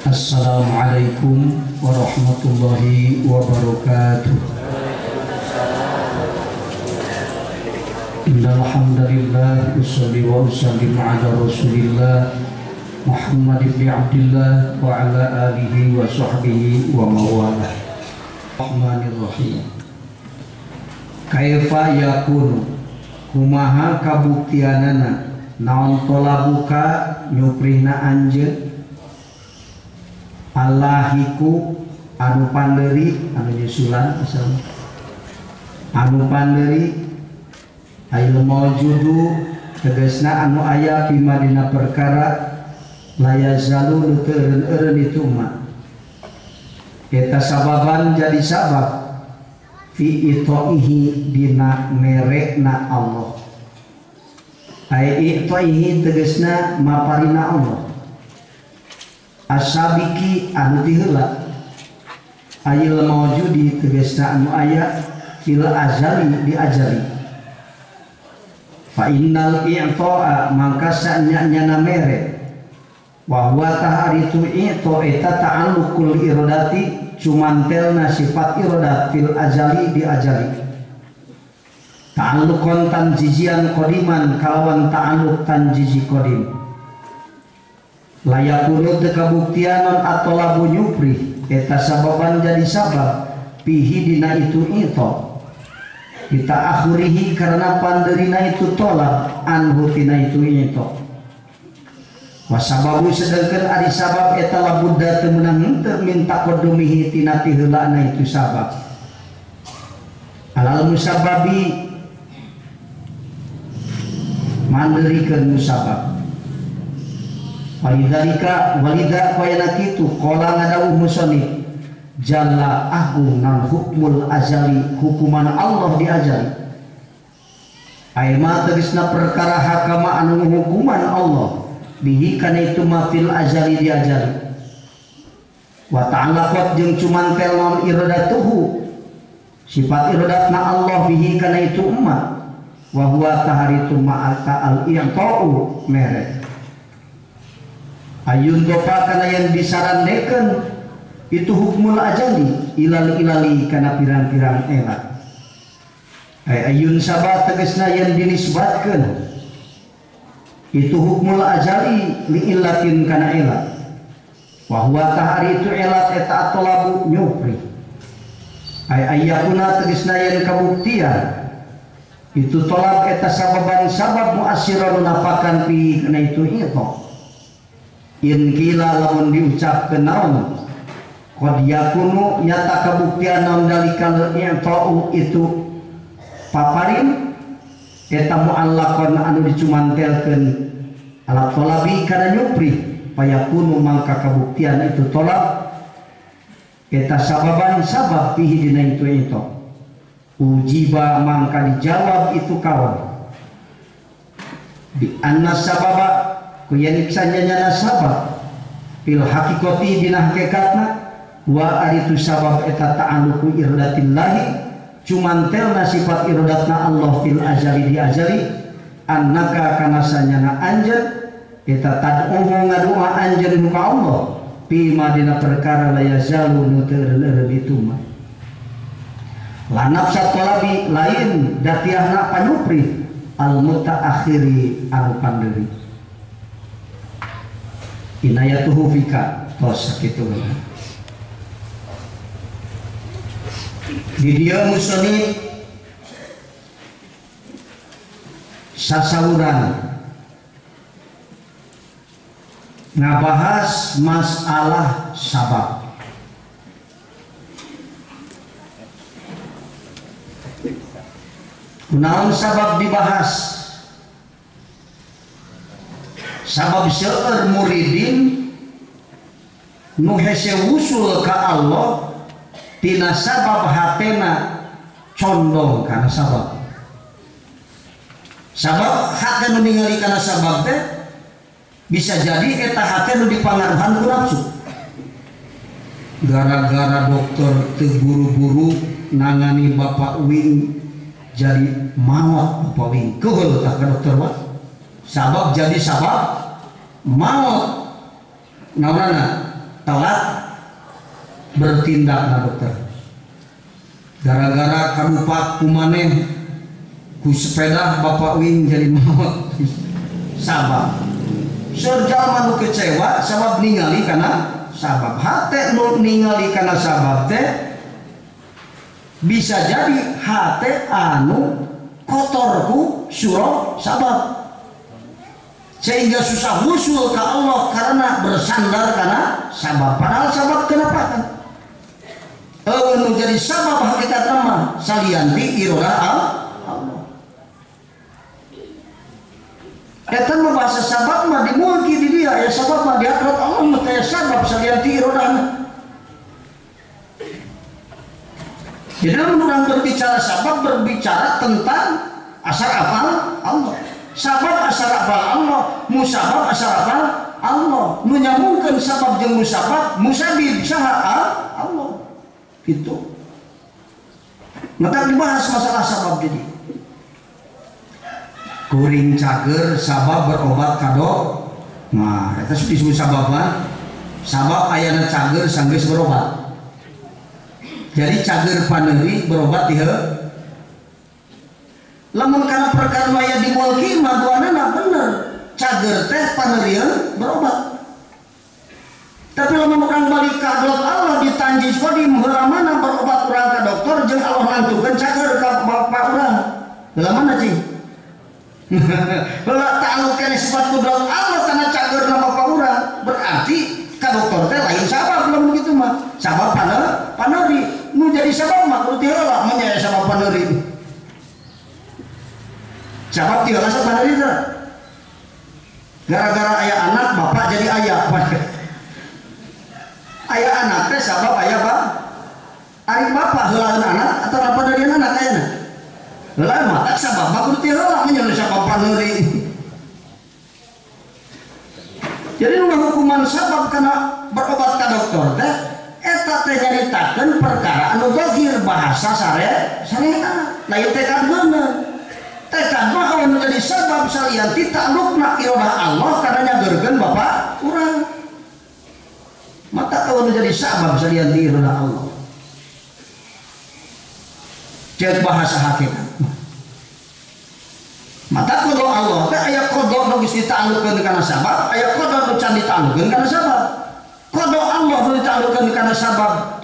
Assalamualaikum warahmatullahi wabarakatuh. Innal hamdalillah usolli wa usallimu ala Rasulillah Muhammad ibn Abdillah wa ala alihi wa sahbihi wa mawalah. Rahmanirrahim. Kaifa yakunu kumaha kabuktianana naon tolabuka nyuprihna anjeun Allahiku anu panderi anu nyusulan asal anu panderi ayeuna maujudu tegasna anu aya fi madina perkara layazalu teureun itu mah eta sababan jadi sabab fi itoihi dina merekna Allah ai itoihi tegasna maparina Allah asabiki anu tiheula ayeuna maujudi tegasna anu aya fil azali di ajali fa innal i'ta'a mangka sanyana mere wa huwa taharitu i'ta eta ta'alluqul iradati cumantelna sifat iradat fil azali di ajali ta'alluqan tanjizian qadiman kalawan ta'alluq tanjizi qadim layakunu tekabuktianon atau labu nyupri eta sababan jadi sabab pihi dina itu kita akhirihi karena panderina itu tolak anhu tina itu wasababu sedangkan ari sabab eta labudda temenang henteu minta kodumihi tina tiheulana itu sabab alal musababi manderikeun musabab walidhalika walidha kayana kitu qala ngadawuh musannif jalla agung nan hukmul azali hukuman Allah di azali aima tegasna perkara hakama anu hukuman Allah bihi kana itu mafil azali di azali wa ta'allaqat jeung cumantel naon iradatuhu sifat iradatna Allah bihi kana itu umat wa huwa taharitu ma'aka al-i'ta'u mere ayun dopa kana yang disarandekeun itu hukmul ajali ilali kana pirang-pirang elat ayun sabab tegasna yang dinisbatkeun itu hukmul ajali li illatin kana elat wa huwa taharitu elat eta atolabu nyupri ayyakuna tegasna yang kabuktian itu tolak eta sababan sabab muasyiran napakan pi kana itu in kila lamun diucapkeun naon qad yakunu nyata kabuktian naon dalikal i'ta'u itu paparin eta mu'allaqan anu dicumantelkeun ala talabi kana nyupri payakunu mangka kabuktian itu tolak eta sababan sabab pihi dina itu ujiba mangka dijawab itu kawan di anna sababa kuyanik sanjanya sabab fil haqiqati dina hakikatna wa aritu sabab eta ta'alluqu iradatillahi cumantelna sifat iradatna Allah fil azali di azali annaka kana sanyana anjeun eta tad'u ngadua anjeun ka Allah fi madina perkara la yazalu nu teu itu mah la nafsa talabi lain datiahna panyupri al mutaakhiri anu panderi inayatuhu fika tos kitu di dia musannif sasauran ngabahas masalah sabab kunaon sabab dibahas sabab seueur muridin nu hese wusul ka Allah tina sabab hatena condong kana sabab hate nu ningali kana sabab teh bisa jadi eta hate nu dipangaruhan ku nafsu gara-gara dokter teu buru-buru nangani Bapak Wing jadi maut Bapak Wing keul tah ka dokter mah sabab jadi sabab maut naonana telat bertindak na dokter gara-gara kadupak kumaneh ku sepeda bapak wing jadi maut sabab serjalma nu kecewa sabab ningali karena sabab hate nu ningali karena sabab teh bisa jadi hate anu kotorku suruh sabab sehingga susah musul ke Allah karena bersandar karena sabab padahal sabab kenapa kan jadi sabab hakikat nama salianti iroda Allah eta mah bahasa sabab mah dimulki di dia ya sabab mah di akhirat Allah mah teh sabab salianti iroda. Jadi orang berbicara sabab berbicara tentang asar afal Allah. Sabab asar afal Allah, musabab asar afal Allah. Menyambungkan sabab jeung musabab, musabib saha Allah. Gitu. Maka dibahas masalah sabab jadi. Kuring cager sabab berobat kado. Nah, eta disebut sababan. Sabab ayana cager sanggeus berobat. Jadi cager paneuri berobat dia lamun karena perkara maya di mulki maduanana bener cager teh paneurian berobat tapi lamun orang balik ke hadrat Allah ditanjis kodi heula mana berobat urang ka dokter jeung Allah nantukeun cager ka bapak urang heula mana cing heula ta'alluq kana sifat kudrat Allah kana cager na bapak urang berarti ka dokter teh lain sabab lamun kitu mah sabab paneuri nu jadi sabab mah kudu heula nya sabab paneuri sabab ti heula sabab paneuri teh gara-gara aya anak bapak jadi aya aya anak teh sabab aya ba ari bapak heulaeun anak atau paneurian anak ayana heula mah tak sabab mah kudu heula nya sabab paneuri jadi nu hukuman sabab kana berobat ka dokter teh eta teh nyaritakeun perkara anu zahir bahasa syariat lain tekad bener tekad mah anu jadi sabab salianti ta'alluqna iradah Allah karena nyageurkeun bapak urang mata anu jadi sabab salianti iradah Allah cek bahasa hakikat mata qada Allah teh aya qada nu geus dita'alluqkeun kana sabab aya qada nu can dita'alluqkeun kana sabab qada Allah nu dita'alluqkeun kana sabab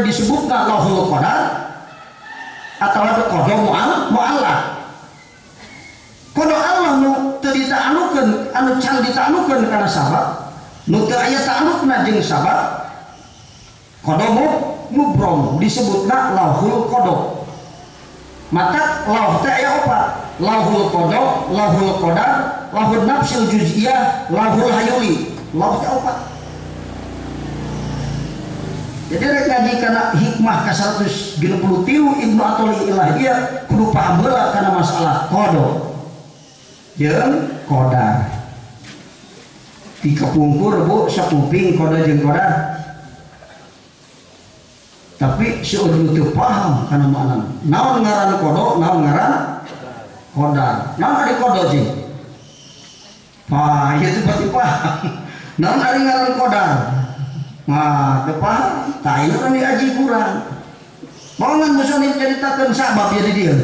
disebutna lahul qadar atau ada qada mu'allaq qada Allah nu teu dita'alluqkeun anu can dita'alluqkeun kana sabab nu teu aya ta'alluqna jeung sabab qada mubrom disebutna lahul qada mata lauh teh aya opat lahul qada lahul qadar lahul nafsul juz'iyah lahul hayuli lauh teh opat jadi rek ngaji kana hikmah ka 163 Ibnu Athaillah Ilahiyah kudu paham heula kana masalah qada jeung qadar di kepungkur bu sakuping qada jeung qadar tapi seueur teu paham kana makna naon ngaran qada naon ngaran qadar naon ari qada cing ieu teh pasti paham naon ari ngaran qadar teu paham tah ieu kan diaji kurang moongan musonif nyaritakeun sabab jadi dia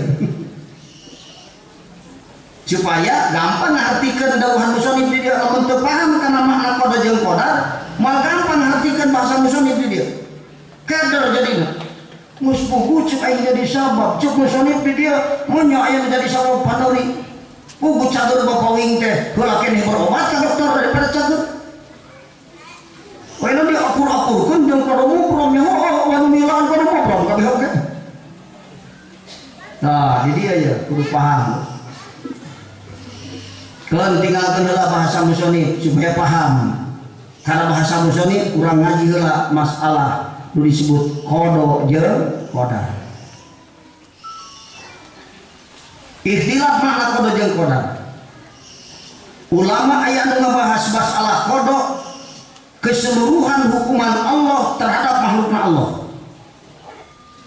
supaya gampang ngartikeun dawuhan musonif di dia lamun teu paham kana makna qada jeung qadar moal gampang ngartikeun bahasa musonif di dia kadar jadinya muspuhu cek aing jadi sabab cek musonif di dia monya aya jadi sabab paneuri pugu cager bapak wing teh heula keneh berobat ka dokter daripada cager we dia akur-akurkeun jeung kada muprom nya anu milaan kada muprom kabeh oge nah jadi aya kudu paham keun tinggalkeun heula bahasa musonif supaya paham karena bahasa musonif urang ngaji heula masalah nu disebut qada jeung qadar. Ikhtilaf makna qada jeung qadar. Ulama aya nu ngabahas masalah qada keseluruhan hukuman Allah terhadap makhlukna Allah.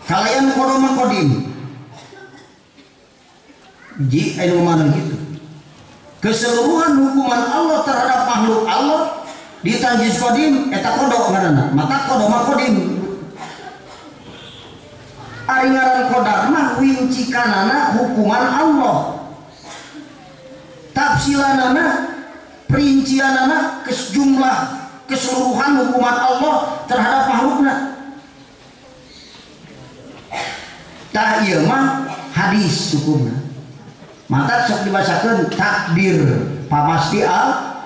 Kalayan qada mah qadim. Ji anu mana gitu. Keseluruhan hukuman Allah terhadap makhluk Allah ditanjis qadim eta qada ngaranna. mata kodo mah kodim. Ari ngaran qadar mah wincikanana hukuman Allah. Tafsilanana perincianana jumlah keseluruhan hukuman Allah terhadap makhlukna. Tah ieu mah hadis hukumna. Mantap sok dibacakeun takdir pamasti Allah.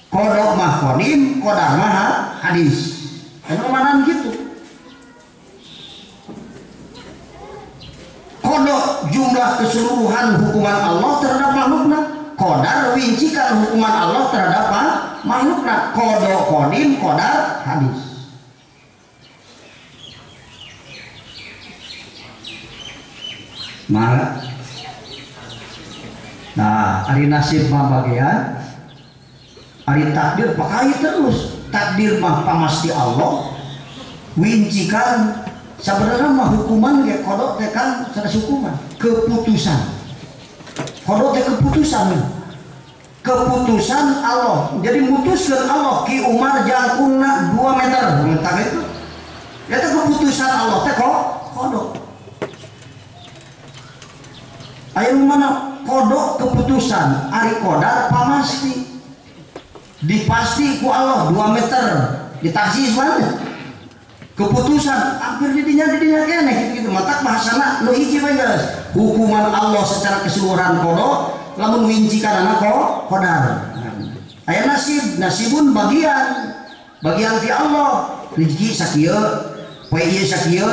Qada mah qadim, qadar mah hadis. Anu manan gitu. Qada jumlah keseluruhan hukuman Allah terhadap makhlukna. Qadar wincikan hukuman Allah terhadap makhlukna. Qada qadim, qadar hadis. Nah, hari nasib mah bagian, hari takdir pakai terus. Takdir mah pamasti Allah. Wincikan sebenarnya mah hukuman kayak kodok teh kan sanes hukuman, keputusan. Kodok teh keputusan Allah. Jadi mutuskeun Allah ki Umar jangkungna 2 meter, mentah itu. Eta keputusan Allah teh kodok. Ayo mana kodok keputusan ari qadar pamasti dipasti ku Allah 2 meter ditaksis mana keputusan hampir didinya keneh gitu mata bahasana nu hiji bae geus hukuman Allah secara keseluruhan kodok lamun wincikanana qadar. Aya nasibun bagian ti Allah rezeki sakieu poe ieu sakieu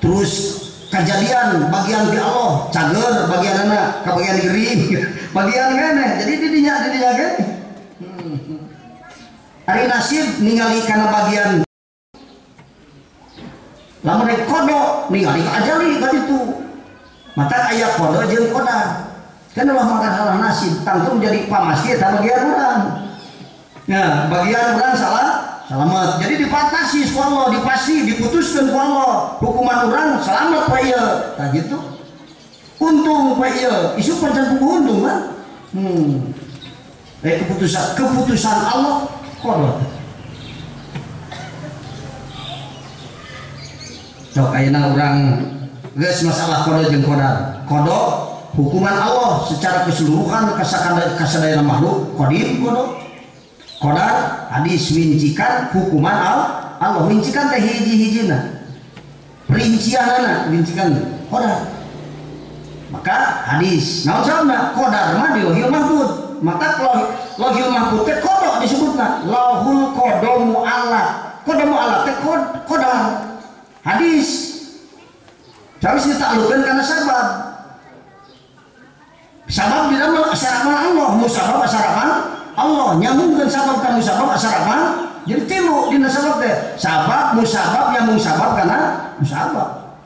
terus kejadian bagian di Allah cager bagian anak kebagian gering bagian keneh jadi didinya keneh hari nasib ningali kana bagian lamun rek kodo ningali ajali ka ditu mata aya kodo jeung qadar kan ulah makan salah nasib tangtung jadi pamasti eta bagian urang nah bagian urang selamat jadi dipatasi ku Allah dipasti diputuskan ku Allah hukuman orang selamat pak iya tak gitu untung pak iya isu pancen untung kan keputusan Allah kodok sok ayeuna urang geus masalah kodok jeung kodok hukuman Allah secara keseluruhan kasadayana makhluk qadim kodok qadar hadis wincikan hukuman Allah wincikan teh hiji-hijina rincianana wincikan qadar maka hadis naon sabna qadar mah di lauhul mahfuz maka lauhul mahfuz teh qada disebutna lauhul qadamu Allah teh qadar hadis harus ditaklukeun kana sabab di dalam asyarapan Allah musabab asyarapan Allah nyambungkan sabab kan musabab asarapan jadi tilu dina sabab teh sabab musabab yang musabab karena musabab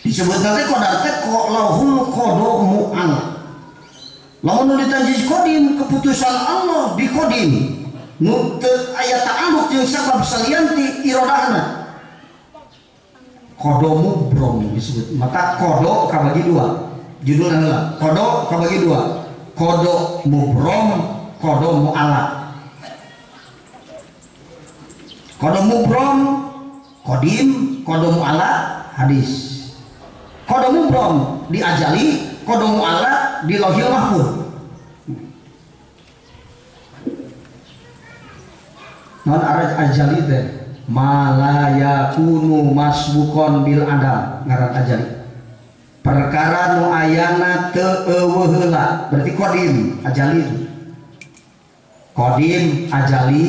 disebut nanti qadar teh lauhul qadamu Allah lamun ditanjis qadim keputusan Allah di qadim nu teu aya ta'alluq jeung sabab salianti iradahna kodo mubrom disebut maka kodo kabagi 2 judulnya adalah kodo kabagi 2 kodo mubrom kodo mu'alaq kodo mubrom kodim kodo mu'alaq hadis kodo mubrom diajali kodo mu'alaq di lauhil mahfuz non araj ajali teh malaya kunu masbukon bil adam ngaran ajali perkara nu ayana teu eueuh heula berarti qadim ajali qadim ajali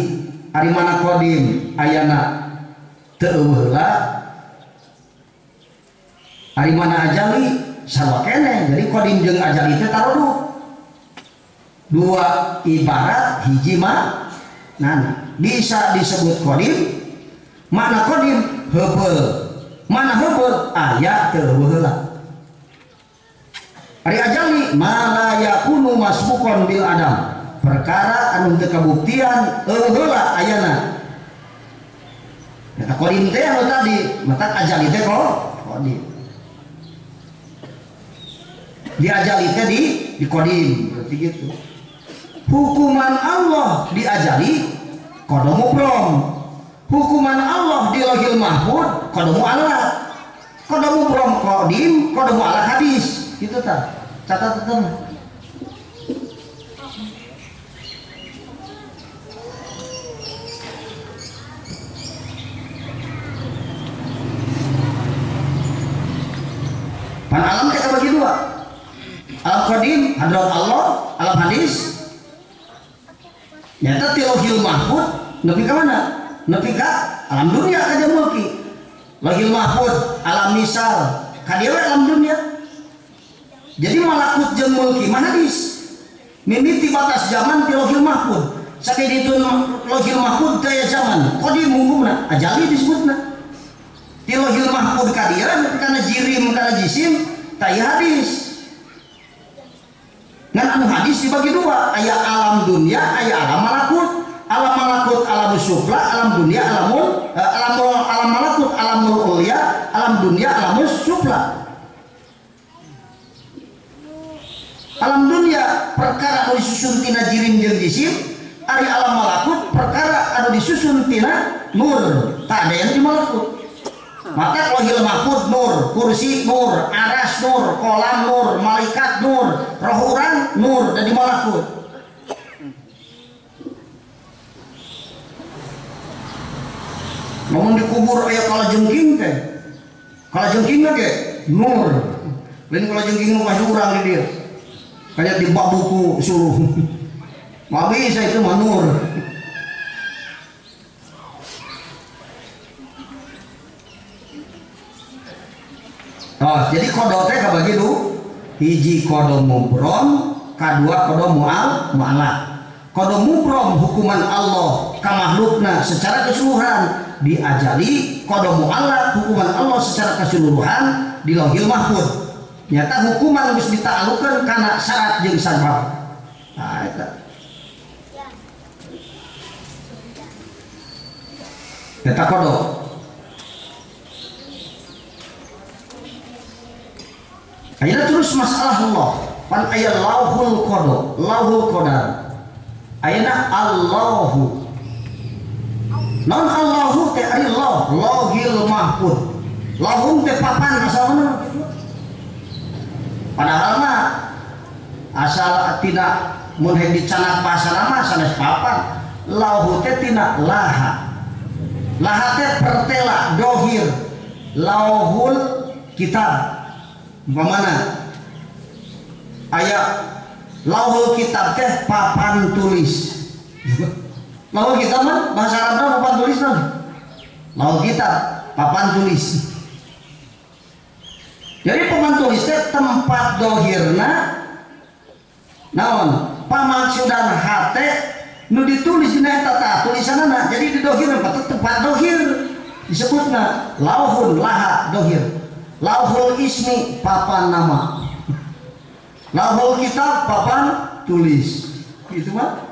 ari mana qadim ayana teu eueuh heula ari mana ajali sarua keneh jadi qadim jeung ajali teh taroduk 2 ibarat hiji mah nana bisa disebut qadim mana qadim heubeul mana heubeul aya teu heula ari ajali mala yakunu masbukon bil adam perkara anu teu kabuktian heula ayana eta qadim teh anu tadi mata ajali teh qadim diajali teh di kodim berarti gitu. Hukuman Allah diajali kodo mubrom, hukuman Allah di Lauhil Mahfud kodo mu'allaq, kodo mubrom kodim, kodo mu'allaq hadis gitu ta. Catatan pan alam kita bagi dua, alam qadim hadrat Allah, alam hadis. Nyata Lauhil Mahfud nepi ka mana? Nepi ka alam dunia aja mulki. Lauhil Mahfud alam misal ka dieu alam dunia. Jadi malakut jeung mulki mah hadis. Mimiti batas zaman di Lauhil Mahfud. Sakitu Lauhil Mahfud daya zaman qadim umumna ajali disebutna. Di Lauhil Mahfud ka dieu kana jirim kana jisim taya hadis. Ngan anu hadis dibagi dua, aya alam dunia, aya alam malakut. Alam malakut alam sufla, alam dunia alam malakut alamul ulya, alam dunia alam sufla. Alam dunia perkara anu disusun tina jirim jeung jisim, ari alam malakut perkara anu disusun tina nur. Tak ada yang di malakut. Maka Lauhil Mahfud nur, kursi nur, aras nur, kolam nur, malaikat nur, roh urang nur, dan di malakut. Namun dikubur aya kalajengking teh, kalajengking ge nur. Lain kalajengking nu kasih urang di dieu. Kayak di bab buku suruh. Mah bisa itu mah nur. Oh, jadi kodo teh kabagi du, hiji kodo mubrom, kadua kodo mu'allaq. Kodo mubrom hukuman Allah ka makhlukna secara keseluruhan diajali, kodo mu'allaq hukuman Allah secara keseluruhan di Lauhil Mahfud. Nyata hukuman geus dita'allukeun kana syarat jeung sabab. Nah, eta kodo. Ayeuna terus masalah Allah. Pan aya lauhul qada, lauhul qadar. Ayeuna Allahu. Non Allahu teh ari Allah, Lauhil Mahfud. Lauhum teh papan asalna. Padahal mah asal tina mun dicanak bahasa nama sanes papan. Lauhu teh tina laha. Laha teh pertela dohir. Lauhul kitab. Bagaimana? Ayat lauhul kitab teh papan tulis. Lauhul kitab mah bahasa Arabna papan tulis non. Lauhul kitab papan tulis. Jadi papan tulis teh tempat dohirna naon? Pamaksudan hate nu ditulis dina eta tulisanana. Jadi di dohirna tempat dohir disebutna lauhun laha dohir. Lauhul ismi papan nama, lauhul kitab papan tulis, gitu mah.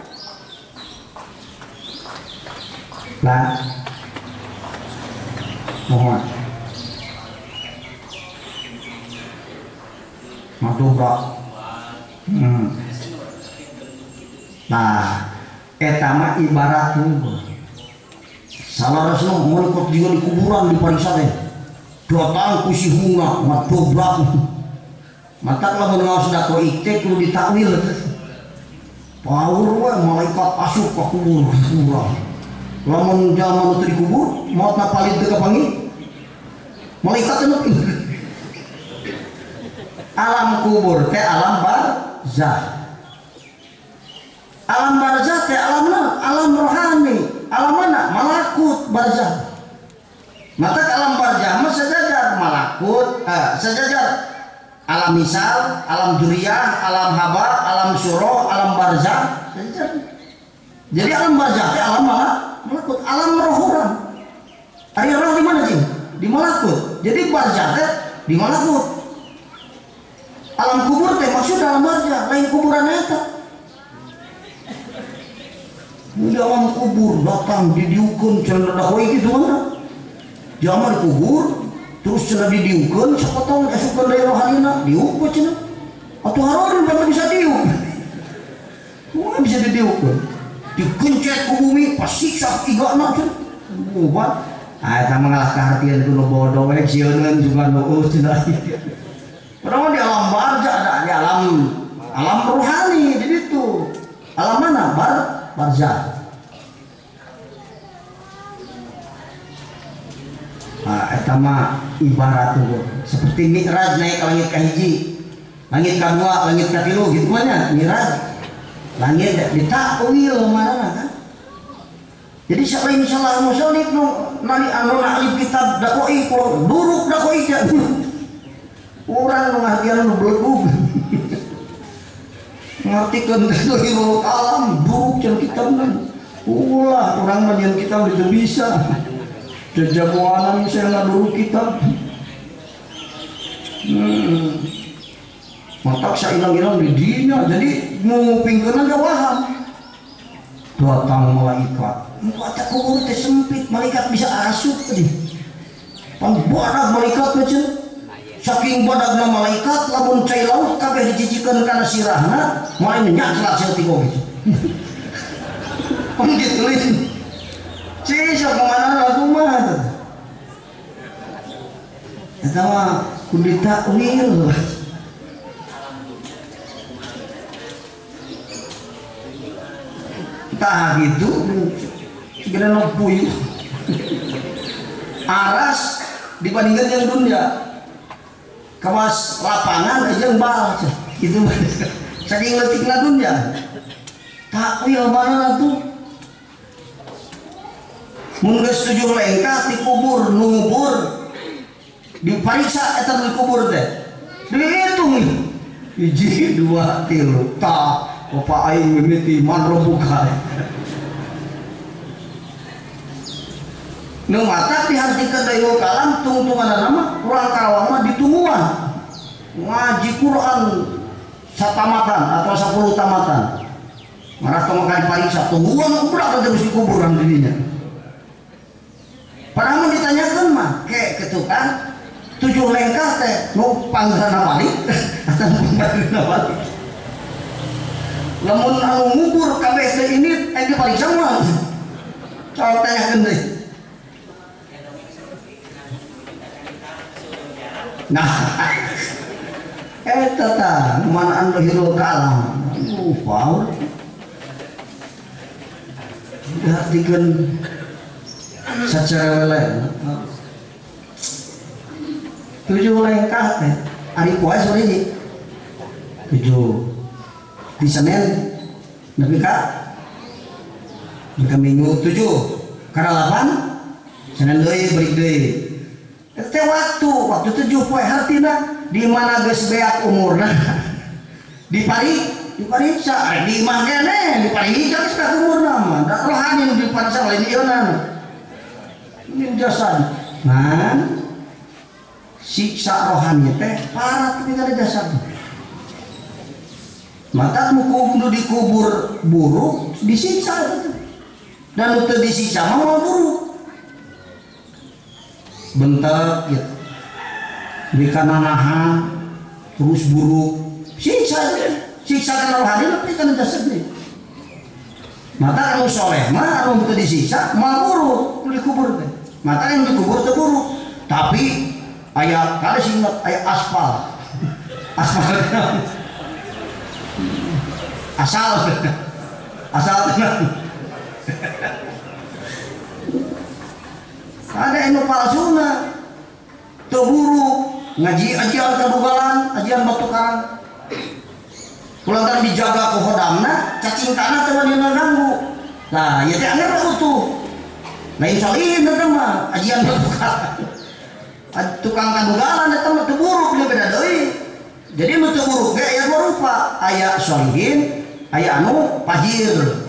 Nah, mohon, madubrak. Nah, eta mah ibarat kubur. Salah rasul melukut juga di kuburan di parisa teh. Datang kusi hunga madobrak. Mata kalau mengawas dako ikte kudu ditakwil. Paur we malaikat asup ka kubur. Lamun jalma nu kubur mautna palit teu kapangi. Malaikat teh alam kubur teh alam barzah. Alam barzah teh alamna alam rohani. Alam mana? Malakut barzah. Maka alam barzah mah sejajar malakut, sejajar alam misal, alam duriyah, alam haba, alam syuro, alam barzah, sejajar. Jadi alam barzah itu alam malakut, alam roh orang. Ari roh di mana sih? Di malakut. Jadi barzah teh di malakut. Alam kubur teh maksud alam barzah, lain kuburan eta. Di alam kubur datang didiukeun cenah dahoi kitu mah. Jaman kubur terus cenah didiukeun sapoton asupan dari rohanina diuk cenah atau harodin baru bisa diuk. Wah bisa diuk kan? Dikencet ke bumi, pasiksa tiga anak tuh. Buat, kita mengalah kehatian dulu bodoh, sionan juga doa tidak. Padahal di alam barza ada di alam rohani, jadi itu alam mana barza. Etama ibarat tuh seperti mi'raj naik ke langit kahiji, langit kedua, langit ketilu gitu banyak mi'raj. Langit ditakwil mana kan? Jadi siapa yang salah musallib nali anu alif kitab dakoi kalau duruk dakoi aja. Orang ngartian belegu. Ngartikeun teu alam duruk cenah kitab kan. Ulah orang mah kitab itu bisa. Jajagoanan saya dulu kitab. Matak saya hilang-hilang di dinya, jadi ngupingkeun aja waham. Datang malaikat. Baca kubur teh sempit, malaikat bisa asup tadi. Pambadag malaikat macam. Saking badagna malaikat lamun cai laut kabeh dicicikeun kana sirahna, main nyak selak tigo gitu. Pangiteuleun. Cisa kemana lagu mah? Eta mah kudu takwil. Tah gitu, segera nopuy. Aras dibandingkan yang dunia. Kawas lapangan aja bal, itu saking letikna dunia. Takwil mana tuh? Mun geus 7 lengkah dikubur nubur dipariksa eta dikubur teh dihitung 1 2 3 tah opa aing mimiti manro buka nu mata dihartikeun deui kalam tungtungan nama urang Karawang mah ditungguan ngaji Quran satamatan atau 10 tamatan marah tong makan pariksa tungguan udah terus dikuburan dirinya. Padahal ditanyakan mah kayak ketukang 7 lengkah teh nu panggrana balik atau panggrana balik. Lamun anu ngubur kabeh teh ini aya balik sama. Coba tanyakeun deui. Nah, eta tah manaan lahirul kalam. Wow. Diartikeun secara lele 7 lengkah teh hari poe sore ini 7 di Senin nepi ka minggu 7 karena 8 Senin deui balik deui teh waktu 7 poe hartina di mana geus beak umurna dipariksa di imah keneh dipariksa geus beak umurna mah da rohani dipariksa lain ieunan ini jasad, nah siksa rohani teh parah tapi ada jasad. Mata kudu dikubur buruk disiksa itu, dan untuk disiksa mau buruk, bentar gitu, di kananahan terus buruk, siksa kan rohani tapi kan jasad nih. Mata kalau soleh mah untuk disiksa mau buruk dikubur teh. Mata yang dikubur terburuk, tapi ayat kali singkat ayat aspal asal ada anu palsuna terburuk ngaji ajian kadugalan ajian batu karang kulantan dijaga ku hodamna cacing tanah teman yang ganggu nah ya teh anggar utuh lain solihin itu mah ajian berbuka tukang kadugalan itu mah terburuk dia beda doi jadi mah terburuk gak ya dua rupa aya solihin aya anu pajir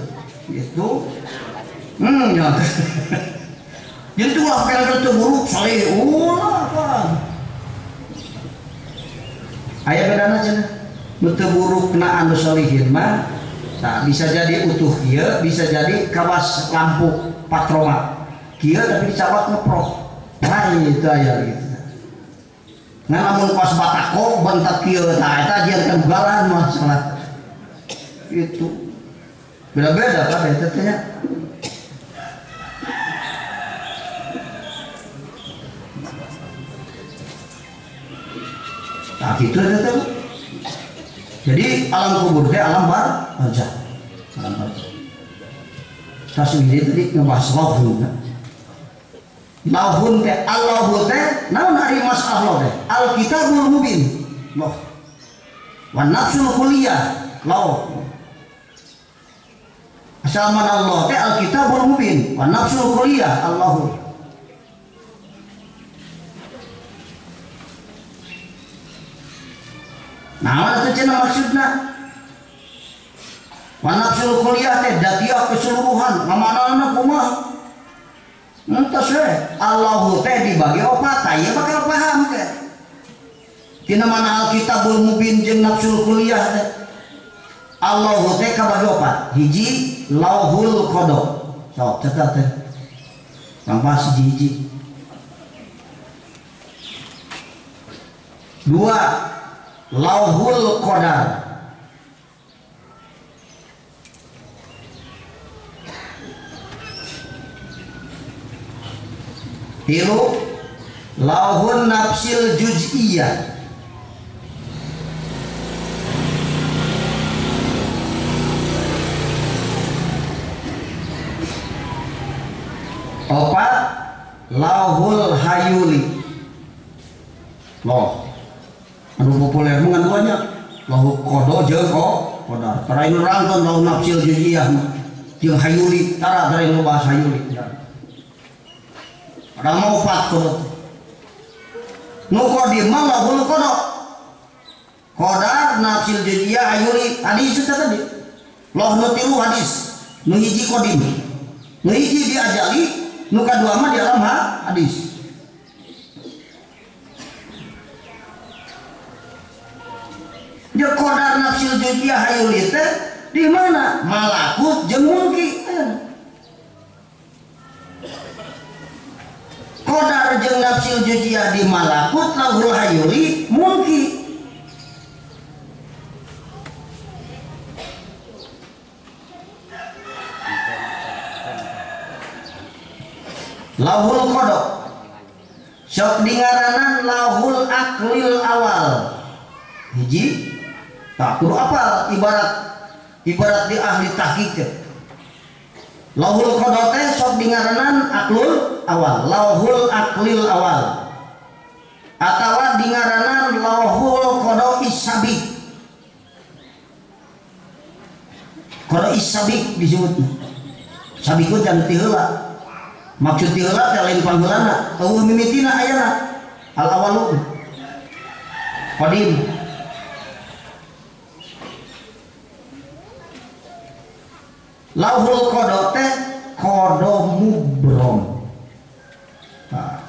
gitu ya jadi itu lah kalau terburuk solih ulah apa aya bedana cenah nu terburuk kena anu solihin mah nah, bisa jadi utuh dia bisa jadi kawas lampu patroma kia tapi dicabat ngeprok lain itu aja gitu Ngan lamun pas batako bentak kieu tah eta jieukeun bugalan masalah. Itu beda-beda kan eta teh nya. Nah gitu aja tuh. Jadi alam kubur teh alam barzah. Alam barzah. Tasbih tadi ngebahas lauhun. Lauhun teh Allahu teh naon ari masalah teh? Al-kitabul mubin. Loh. Wan nafsul kulliyah. Lauh. Asalman Allah teh al-kitabul mubin. Wan nafsul kulliyah Allahu. Nah, itu cenah maksudna. Wa nafsul kulliyah teh datiah keseluruhan, ngamanana kumaha? Entos we, Allahu teh dibagi opat, aya bakal paham teh. Tina mana Alkitabul Mubin jeung nafsul kulliyah teh. Allahu teh kabagi opat. Hiji Lauhul Qadar. Sok catat teh. Kampas hiji. Dua Lauhul Qadar. Tilu Lauhun Nafsil Juz'iyah. Opat Lauhul Hayuli. Loh anu populer mah duanya Lauhul Qadar jeung Qadar. Tarain rangkeun Lauhun Nafsil Juz'iyah jeung Hayuli, tarain bahasa Hayuli. Ada mau opat kodok. Nu qadim mah Lauhul Qadar. Qadar Nafsil Juz'iyah Hayuli. Hadis itu tadi. Loh nu tilu hadis. Nu hiji qadim. Nu hiji diajali, nu kadua mah di alam hadis. Dia Qadar Nafsil Juz'iyah Hayuli teh di mana? Malakut jeung mulki. Qadar jeung Nafsil Juz'iyah di malakut, Lauhul Hayuli mulki. Lauhul Qadar sok dingaranan Lauhul Aqlil Awal. Hiji tak kudu apal, ibarat di ahli tahqiq. Lauhul Qadar teh sok dingaranan Aqlul Awal, Lauhul Aqlil Awal, atawa dingaranan Lauhul Qadar Isabiq. Qadar Isabiq disebutna. Sabiqut can ti heula. Maksud ti heula teh lain pangheulana, eueuh mimitina ayana. Al awalu qadim. Lauhul Qadar teh qada mubrom. Nah.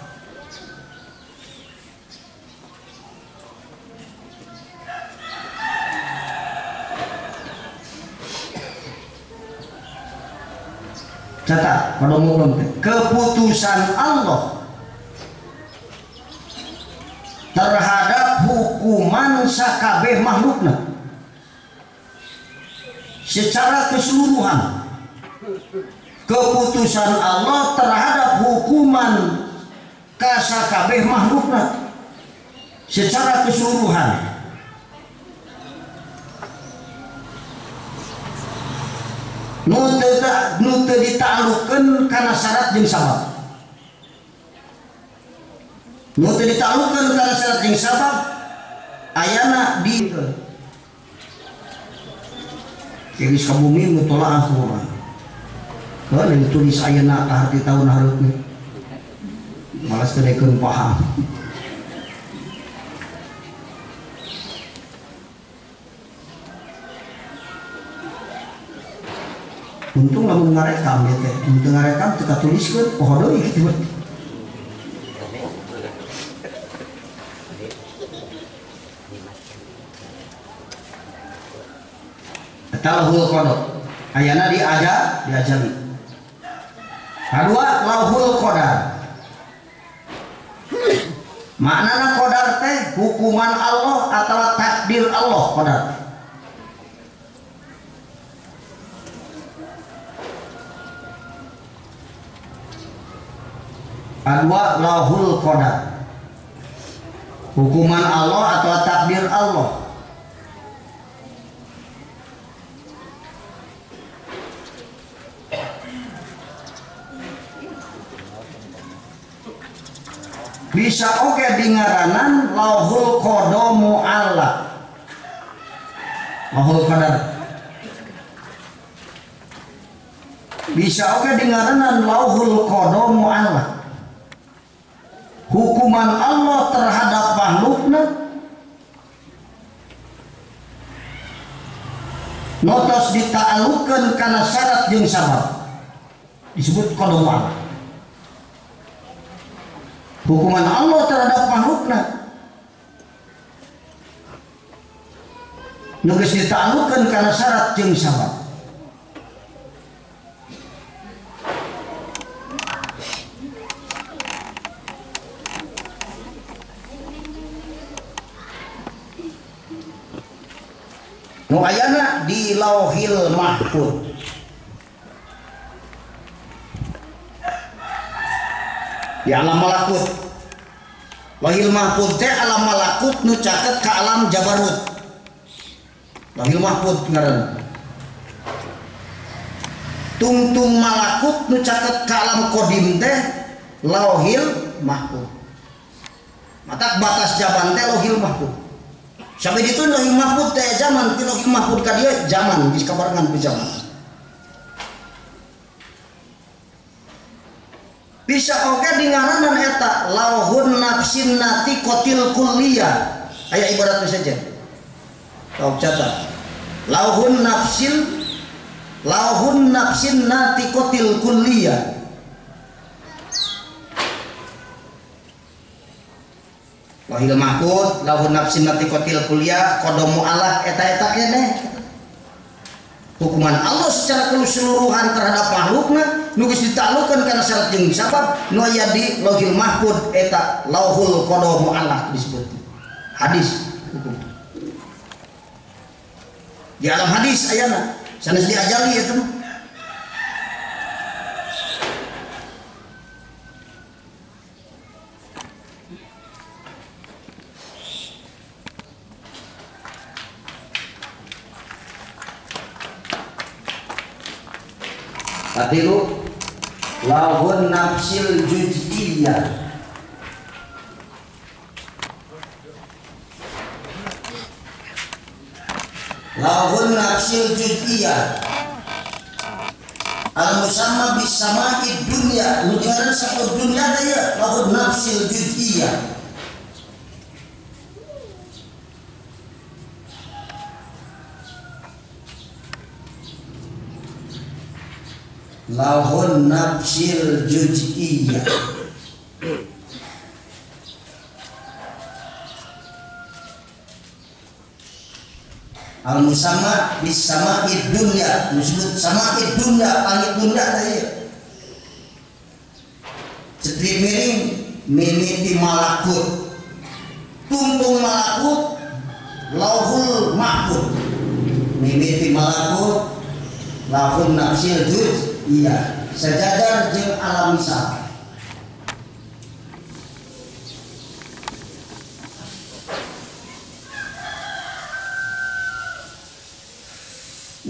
Catat qada mubrom teh keputusan Allah terhadap hukuman sakabeh makhlukna secara keseluruhan. Keputusan Allah terhadap hukuman kasakabeh makhlukna secara keseluruhan. Nu teu ditaklukkeun kana syarat jeung sabab. Nu teu ditaklukkeun kana syarat jeung sabab ayana di Keris kabumi mutolaah Quran. Kalau ditulis ayana ka hati tahun hareup malas kedekeun paham. Untung lamun ngarekam ya teh, untung ngarekam teu katuliskeun poho deui kitu. Lauhul Qadar ayana diajali. Kedua Lauhul Qadar Maknana qadar teh hukuman Allah atau takdir Allah qadar. Kedua lahul qadar. Hukuman Allah atau takdir Allah. Bisa oke dingaranan lahul qada mu'allaq. Lahul qadar. Bisa oke dingaranan lahul qada mu'allaq. Hukuman Allah terhadap makhlukna notos dita'allukeun kana syarat jeung sabab disebut qada mu'allaq. Hukuman Allah terhadap makhlukna nugas dita'allukeun kana syarat jeung sabab. Nu ayana di Lauhil Mahfuz. Di alam malakut. Lauhil Mahfuz teh alam malakut nu caket ka alam jabarut. Lauhil Mahfuz ngaran. Tungtung malakut nu caket ka alam qadim teh Lauhil Mahfuz. Mata batas jaban teh Lauhil Mahfuz. Sampai itu Lauhil Mahfuz teh zaman, ti Lauhil Mahfuz ka dieu zaman geus kabarengan ku zaman. Bisa oge dingaranan eta lauhun nafsin nati qatil kulliyah. Aya ibaratnya saja. Kau catat. Lauhun nafsin nati qatil kulliyah. Lauhil Mahfuz, lauhun nafsin nati qatil kulliyah, qada mu'allaq eta keneh. Hukuman Allah secara keseluruhan terhadap makhlukna nu geus ditaklukeun kana syarat jeung sabab nu aya di Lauhil Mahfuz eta lauhul qada mu'allaq disebut. Hadis hukum. Di alam hadis ayana sanes diajali eta mah. Katilu lahun nafsil juz'iyah. Lahun nafsil juz'iyah al-musamma bis sama'id dunya. Nujaran satu dunya daya lahun nafsil juz'iyah. Lahun nafsil juz'iyah. Al-musamma bis sama'id dunya. Disebut sama'id dunya, langit dunya tadi. Setri miring mimiti malakut. Tungtung malakut lauhul mahfuz. Mimiti malakut lahun nafsil juz'iyah. Iya, sejajar jeung alam misal.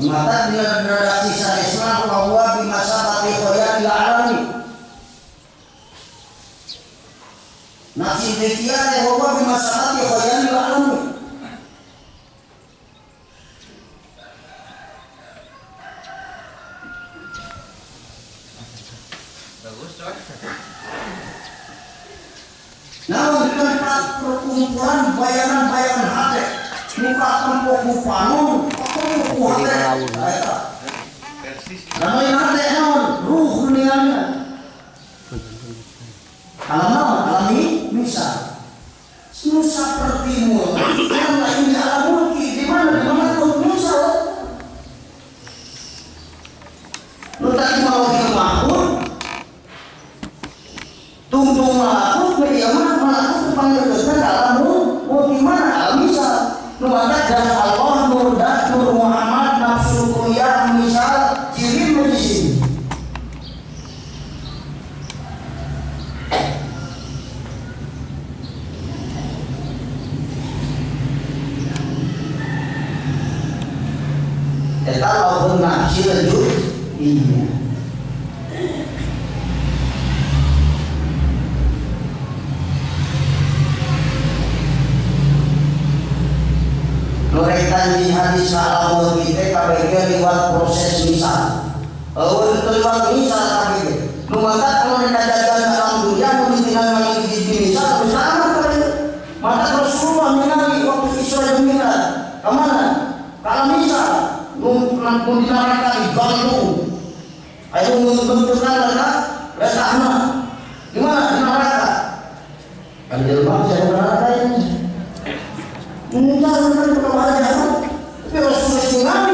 Mata dengan redaksi syariah Islam bahwa bimasabati khoyat ila alami. Nafsi dikiyah bahwa bimasabati khoyat ila alami. Namun dengan perkumpulan bayangan-bayangan hati muka tempuk mupanun tempuk hati namun hati namun ruh dunianya alami misal nusa pertimul yang lainnya alam mulki di mana nusa lu tadi mau Mahfuz tungtung malakut beriaman malakut kepada Eta lawan nafsi lanjut iya. Mereka di hadis salam kita KPG lewat proses misal. Awal terlibat misal KPG. Lumata kalau mereka jalan dalam dunia mau ditinggal lagi di misal bersama kali. Mata Rasulullah mengenali waktu Isra dan Mi'raj. Kemana? Kalau misal mau dilarangkan di Bandung. Ayo menentukan letaknya. Di mana? Di neraka. Kan di rumah saya neraka ini. Enggak, bukan kepada tapi Rasulullah